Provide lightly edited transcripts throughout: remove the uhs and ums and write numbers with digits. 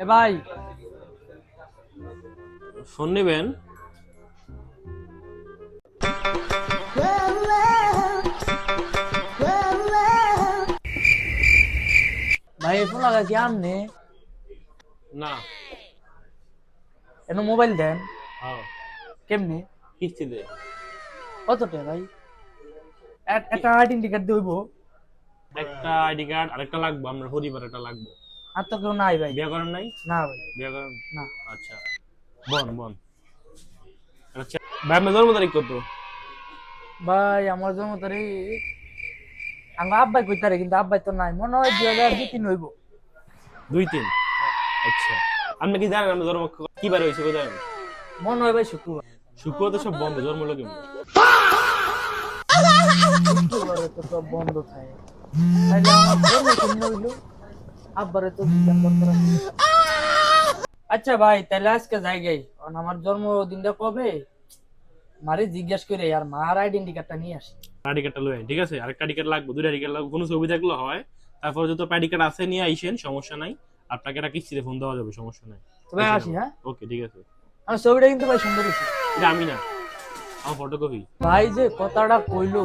এ ভাই ফোন নেবেন? ভাই ফোন লাগা কি আমনে না। এনো মোবাইল দেন হ্যাঁ, কেমনে কিস্তিতে। কত টাকা ভাই একটা আইডেন্টি কার্ড দেব একটা আইডি কার্ড আরেকটা লাগবে, আমরা পরিবার একটা লাগবে। আর তো কেউ নাই ভাই বিয়ে করেন নাই? না ভাই বিয়ে করেন? না আচ্ছা, বন বন। আচ্ছা ভাই, আপনার জন্ম তারিখ কত? ভাই আমার জন্ম তারিখ আমার আব্বাই কইতারে কিন্তু আব্বাই তো নাই মনে হয় 2002-3 হইব 2-3। আচ্ছা, আপনি কি জানেন আপনার জন্ম কি বার হয়েছে কোথায়? মনে হয় ভাই শুক্রবার শুক্রবার তো সব বন্ধ, জন্ম লোকে। শুক্রবারে তো সব বন্ধ থাকে তাইলে আমার জন্ম কেমনে হইলো আব্বারে তো জিজ্ঞাসা করা আচ্ছা ভাই তাহলে আজকে যাই গাই কারণ আমার জন্মদিনটা কবে মারে জিজ্ঞেস করে আর মার আইডেন্টি কার্ডটা নিয়ে আসি আইডি কার্ডটা লয়ে ঠিক আছে, আরেকটা আইডি কার্ড লাগবে, দুইটা আইডি কার্ড লাগবে, কোনো ছবি থাকলে হয়। তারপর যত আইডি কার্ড আছে নিয়ে আইসেন, সমস্যা নাই। আপনাকে একটা কিস্তিতে ফোন দেওয়া যাবে, সমস্যা নাই। তবে আসি হ্যাঁ ওকে, ঠিক আছে। আমার ছবিটা কিন্তু ভাই সুন্দর হয়েছে এটা আমি না, আমার ফটোকপি। ভাই যে কথাটা কইলো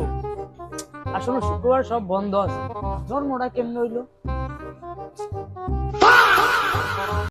আসলে শুক্রবার সব বন্ধ আছে জন্মটা কেমনে হইলো